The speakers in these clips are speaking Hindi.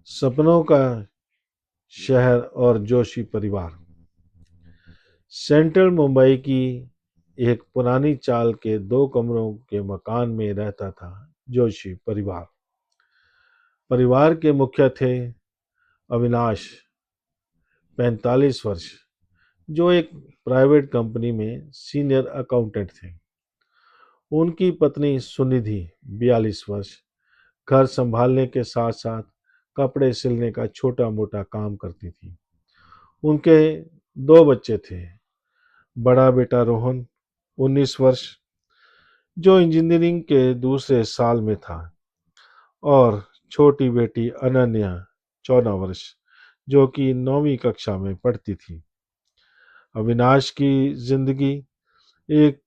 सपनों का शहर और जोशी परिवार। सेंट्रल मुंबई की एक पुरानी चाल के 2 कमरों के मकान में रहता था जोशी परिवार। परिवार के मुखिया थे अविनाश, 45 वर्ष, जो एक प्राइवेट कंपनी में सीनियर अकाउंटेंट थे। उनकी पत्नी सुनिधि, 42 वर्ष, घर संभालने के साथ साथ कपड़े सिलने का छोटा मोटा काम करती थी। उनके 2 बच्चे थे। बड़ा बेटा रोहन, 19 वर्ष, जो इंजीनियरिंग के दूसरे साल में था, और छोटी बेटी अनन्या, 14 वर्ष, जो कि 9वीं कक्षा में पढ़ती थी। अविनाश की जिंदगी एक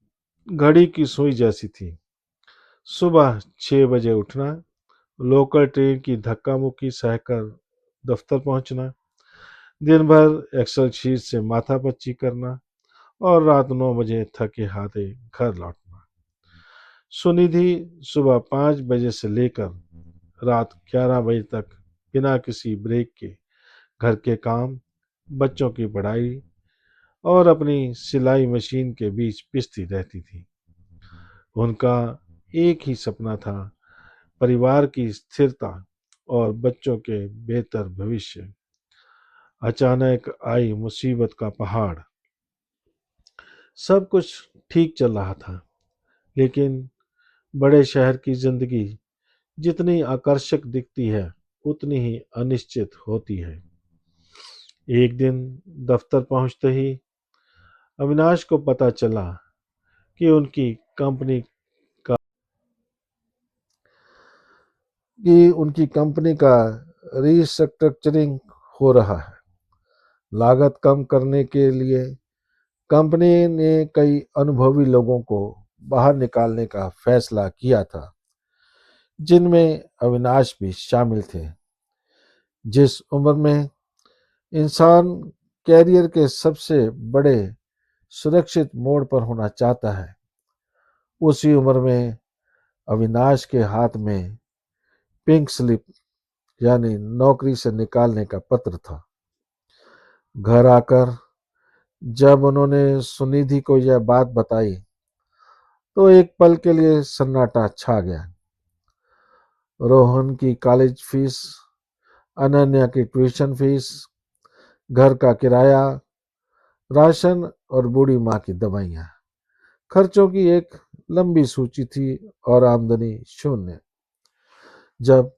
घड़ी की सुई जैसी थी। सुबह 6 बजे उठना, लोकल ट्रेन की धक्का मुक्की सहकर दफ्तर पहुंचना, दिन भर एक्सल शीट से माथापच्ची करना और रात 9 बजे थके हाथे घर लौटना। सुनिधि सुबह 5 बजे से लेकर रात 11 बजे तक बिना किसी ब्रेक के घर के काम, बच्चों की पढ़ाई और अपनी सिलाई मशीन के बीच पिसती रहती थी। उनका एक ही सपना था, परिवार की स्थिरता और बच्चों के बेहतर भविष्य। अचानक आई मुसीबत का पहाड़। सब कुछ ठीक चल रहा था, लेकिन बड़े शहर की जिंदगी जितनी आकर्षक दिखती है, उतनी ही अनिश्चित होती है। एक दिन दफ्तर पहुंचते ही अविनाश को पता चला कि उनकी कंपनी का रीस्ट्रक्चरिंग हो रहा है। लागत कम करने के लिए कंपनी ने कई अनुभवी लोगों को बाहर निकालने का फैसला किया था, जिनमें अविनाश भी शामिल थे। जिस उम्र में इंसान कैरियर के सबसे बड़े सुरक्षित मोड़ पर होना चाहता है, उसी उम्र में अविनाश के हाथ में पिंक स्लिप यानी नौकरी से निकालने का पत्र था। घर आकर जब उन्होंने सुनिधि को यह बात बताई, तो एक पल के लिए सन्नाटा छा गया। रोहन की कॉलेज फीस, अनन्या की ट्यूशन फीस, घर का किराया, राशन और बूढ़ी माँ की दवाइयाँ, खर्चों की एक लंबी सूची थी और आमदनी शून्य। जब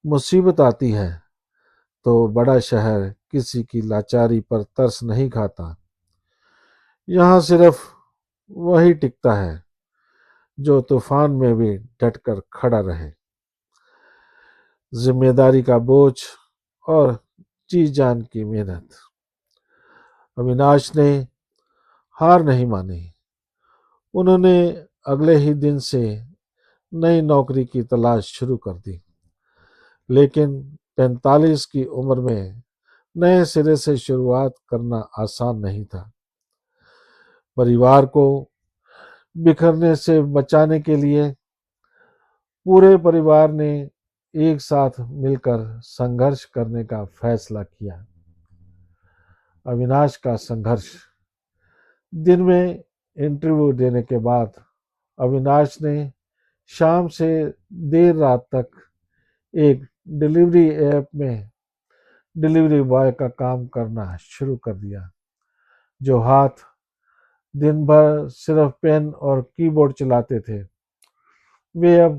मुसीबत आती है तो बड़ा शहर किसी की लाचारी पर तरस नहीं खाता। यहाँ सिर्फ वही टिकता है जो तूफान में भी डटकर खड़ा रहे। जिम्मेदारी का बोझ और जी जान की मेहनत। अविनाश ने हार नहीं मानी। उन्होंने अगले ही दिन से नई नौकरी की तलाश शुरू कर दी, लेकिन 45 की उम्र में नए सिरे से शुरुआत करना आसान नहीं था। परिवार को बिखरने से बचाने के लिए पूरे परिवार ने एक साथ मिलकर संघर्ष करने का फैसला किया। अविनाश का संघर्ष। दिन में इंटरव्यू देने के बाद अविनाश ने शाम से देर रात तक एक डिलीवरी ऐप में डिलीवरी बॉय का काम करना शुरू कर दिया। जो हाथ दिन भर सिर्फ पेन और कीबोर्ड चलाते थे, वे अब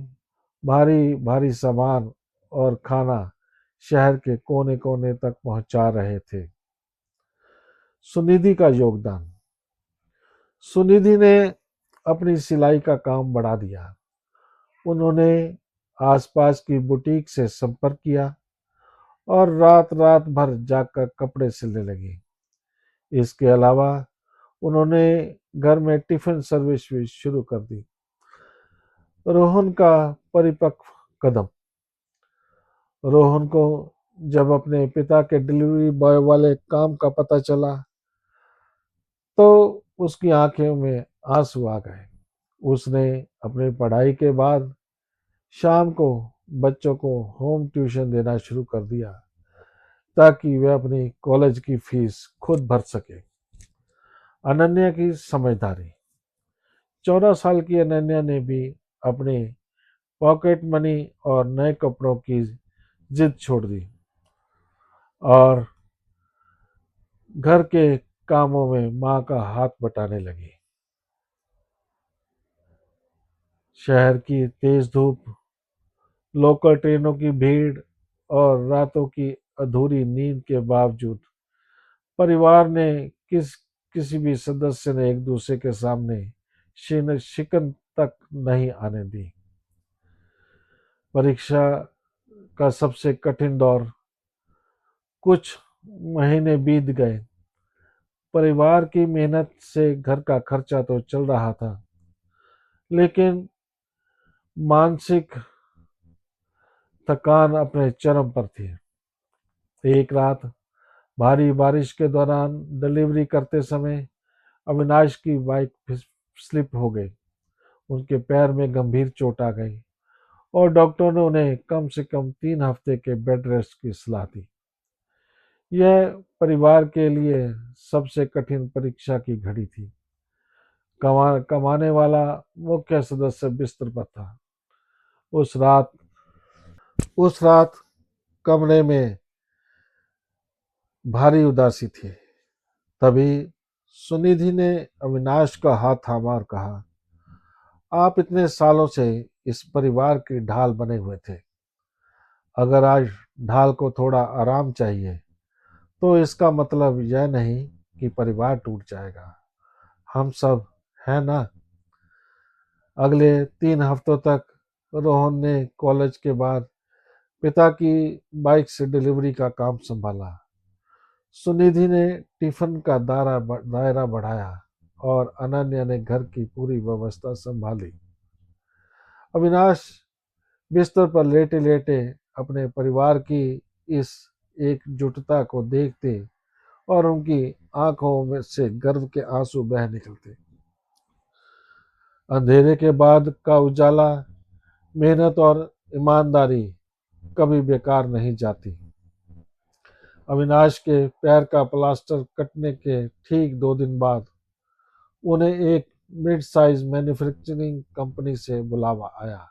भारी भारी सामान और खाना शहर के कोने कोने तक पहुंचा रहे थे। सुनिधि का योगदान। सुनिधि ने अपनी सिलाई का काम बढ़ा दिया। उन्होंने आसपास की बुटीक से संपर्क किया और रात रात भर जाकर कपड़े सिलने लगी। इसके अलावा उन्होंने घर में टिफिन सर्विस भी शुरू कर दी। रोहन का परिपक्व कदम। रोहन को जब अपने पिता के डिलीवरी बॉय वाले काम का पता चला, तो उसकी आंखों में आंसू आ गए। उसने अपनी पढ़ाई के बाद शाम को बच्चों को होम ट्यूशन देना शुरू कर दिया ताकि वे अपनी कॉलेज की फीस खुद भर सके। अनन्या की समझदारी। 14 साल की अनन्या ने भी अपने पॉकेट मनी और नए कपड़ों की जिद छोड़ दी और घर के कामों में मां का हाथ बटाने लगी। शहर की तेज धूप, लोकल ट्रेनों की भीड़ और रातों की अधूरी नींद के बावजूद परिवार ने किसी भी सदस्य ने एक दूसरे के सामने शिकन तक नहीं आने दी। परीक्षा का सबसे कठिन दौर, कुछ महीने बीत गए। परिवार की मेहनत से घर का खर्चा तो चल रहा था, लेकिन मानसिक थकान अपने चरम पर थी। एक रात भारी बारिश के दौरान डिलीवरी करते समय अविनाश की बाइक स्लिप हो गई। उनके पैर में गंभीर चोट आ गई और डॉक्टर ने उन्हें कम से कम 3 हफ्ते के बेड रेस्ट की सलाह दी। यह परिवार के लिए सबसे कठिन परीक्षा की घड़ी थी। कमाने वाला मुख्य सदस्य बिस्तर पर था। उस रात कमरे में भारी उदासी थी। तभी सुनिधि ने अविनाश का हाथ थामा और कहा, आप इतने सालों से इस परिवार की ढाल बने हुए थे। अगर आज ढाल को थोड़ा आराम चाहिए तो इसका मतलब यह नहीं कि परिवार टूट जाएगा। हम सब हैं ना। अगले 3 हफ्तों तक रोहन ने कॉलेज के बाद पिता की बाइक से डिलीवरी का काम संभाला। सुनिधि ने टिफिन का दायरा बढ़ाया और अनन्या ने घर की पूरी व्यवस्था संभाली। अविनाश बिस्तर पर लेटे लेटे अपने परिवार की इस एकजुटता को देखते और उनकी आंखों में से गर्व के आंसू बह निकलते। अंधेरे के बाद का उजाला, मेहनत और ईमानदारी कभी बेकार नहीं जाती। अविनाश के पैर का प्लास्टर कटने के ठीक 2 दिन बाद उन्हें एक मिड साइज मैन्युफैक्चरिंग कंपनी से बुलावा आया।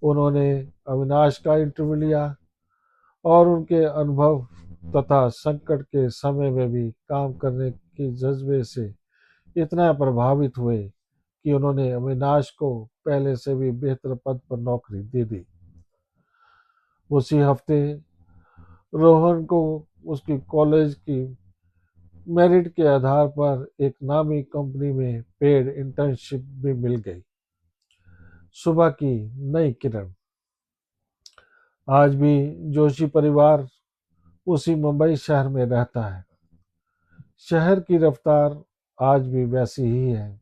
उन्होंने अविनाश का इंटरव्यू लिया और उनके अनुभव तथा संकट के समय में भी काम करने के जज्बे से इतना प्रभावित हुए कि उन्होंने अविनाश को पहले से भी बेहतर पद पर नौकरी दे दी। उसी हफ्ते रोहन को उसकी कॉलेज की मेरिट के आधार पर एक नामी कंपनी में पेड इंटर्नशिप भी मिल गई। सुबह की नई किरण। आज भी जोशी परिवार उसी मुंबई शहर में रहता है। शहर की रफ्तार आज भी वैसी ही है,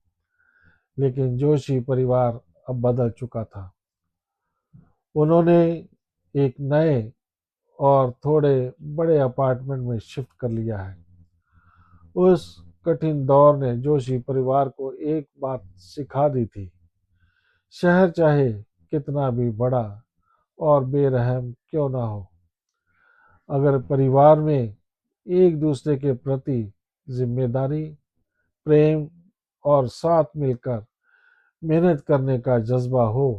लेकिन जोशी परिवार अब बदल चुका था। उन्होंने एक नए और थोड़े बड़े अपार्टमेंट में शिफ्ट कर लिया है। उस कठिन दौर ने जोशी परिवार को एक बात सिखा दी थी, शहर चाहे कितना भी बड़ा और बेरहम क्यों ना हो, अगर परिवार में एक दूसरे के प्रति जिम्मेदारी, प्रेम और साथ मिलकर मेहनत करने का जज्बा हो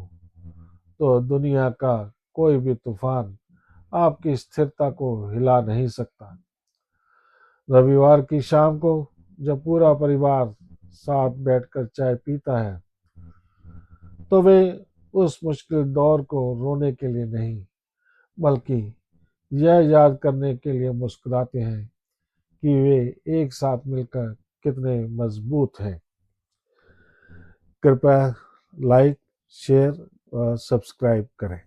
तो दुनिया का कोई भी तूफान आपकी स्थिरता को हिला नहीं सकता। रविवार की शाम को जब पूरा परिवार साथ बैठकर चाय पीता है तो वे उस मुश्किल दौर को रोने के लिए नहीं, बल्कि यह याद करने के लिए मुस्कुराते हैं कि वे एक साथ मिलकर कितने मजबूत हैं। कृपया लाइक, शेयर और सब्सक्राइब करें।